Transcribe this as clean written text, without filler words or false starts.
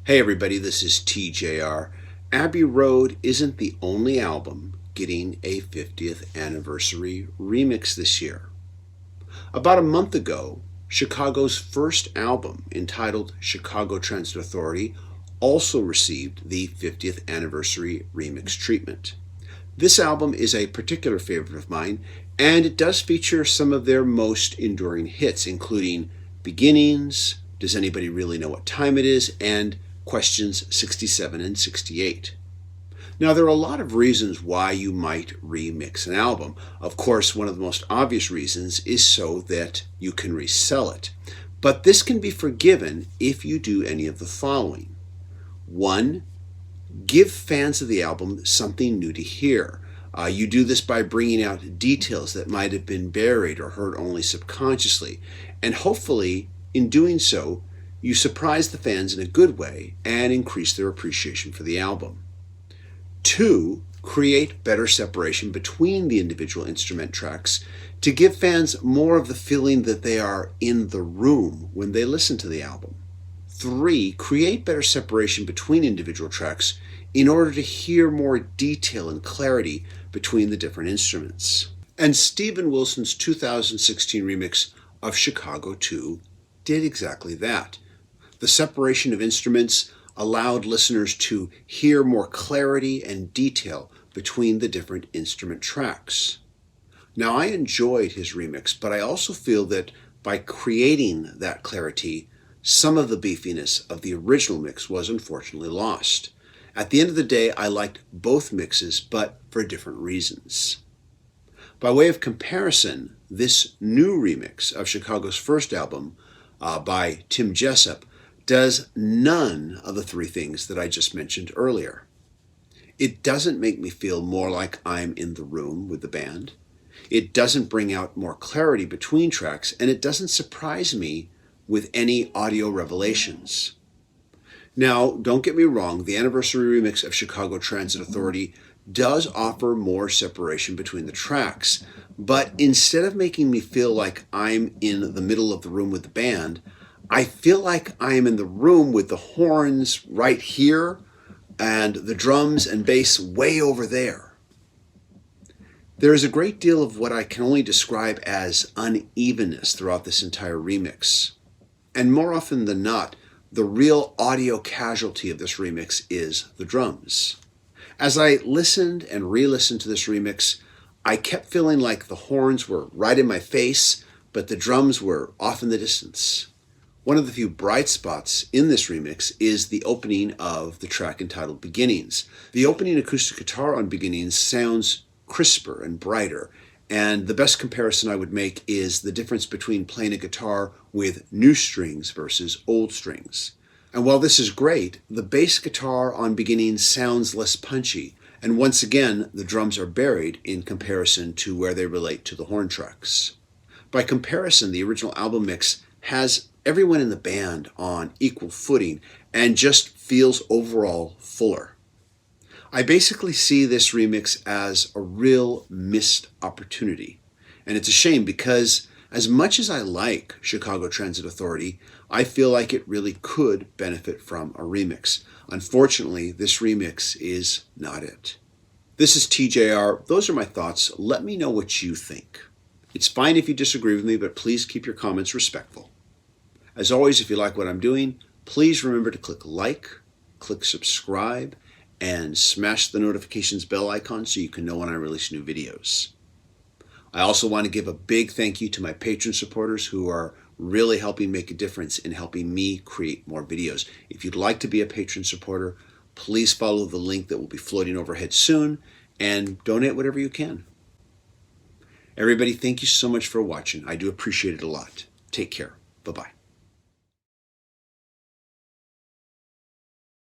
Hey everybody, this is TJR. Abbey Road isn't the only album getting a 50th anniversary remix this year. About a month ago, Chicago's first album, entitled Chicago Transit Authority, also received the 50th anniversary remix treatment. This album is a particular favorite of mine, and it does feature some of their most enduring hits, including Beginnings, Does Anybody Really Know What Time It Is, and Questions 67 and 68. Now, there are a lot of reasons why you might remix an album. Of course, one of the most obvious reasons is so that you can resell it. But this can be forgiven if you do any of the following. 1. Give fans of the album something new to hear. You do this by bringing out details that might have been buried or heard only subconsciously. And hopefully, in doing so, you surprise the fans in a good way and increase their appreciation for the album. 2. Create better separation between the individual instrument tracks to give fans more of the feeling that they are in the room when they listen to the album. 3. Create better separation between individual tracks in order to hear more detail and clarity between the different instruments. And Steven Wilson's 2016 remix of Chicago 2 did exactly that. The separation of instruments allowed listeners to hear more clarity and detail between the different instrument tracks. Now, I enjoyed his remix, but I also feel that by creating that clarity, some of the beefiness of the original mix was unfortunately lost. At the end of the day, I liked both mixes, but for different reasons. By way of comparison, this new remix of Chicago's first album by Tim Jessup does none of the three things that I just mentioned earlier. It doesn't make me feel more like I'm in the room with the band. It doesn't bring out more clarity between tracks, and it doesn't surprise me with any audio revelations. Now, don't get me wrong, the anniversary remix of Chicago Transit Authority does offer more separation between the tracks, but instead of making me feel like I'm in the middle of the room with the band, I feel like I am in the room with the horns right here and the drums and bass way over there. There is a great deal of what I can only describe as unevenness throughout this entire remix. And more often than not, the real audio casualty of this remix is the drums. As I listened and re-listened to this remix, I kept feeling like the horns were right in my face, but the drums were off in the distance. One of the few bright spots in this remix is the opening of the track entitled Beginnings. The opening acoustic guitar on Beginnings sounds crisper and brighter, and the best comparison I would make is the difference between playing a guitar with new strings versus old strings. And while this is great, the bass guitar on Beginnings sounds less punchy, and once again, the drums are buried in comparison to where they relate to the horn tracks. By comparison, the original album mix has everyone in the band on equal footing and just feels overall fuller. I basically see this remix as a real missed opportunity. And it's a shame because as much as I like Chicago Transit Authority, I feel like it really could benefit from a remix. Unfortunately, this remix is not it. This is TJR. Those are my thoughts. Let me know what you think. It's fine if you disagree with me, but please keep your comments respectful. As always, if you like what I'm doing, please remember to click like, click subscribe, and smash the notifications bell icon so you can know when I release new videos. I also want to give a big thank you to my Patreon supporters who are really helping make a difference in helping me create more videos. If you'd like to be a Patreon supporter, please follow the link that will be floating overhead soon and donate whatever you can. Everybody, thank you so much for watching. I do appreciate it a lot. Take care. Bye-bye.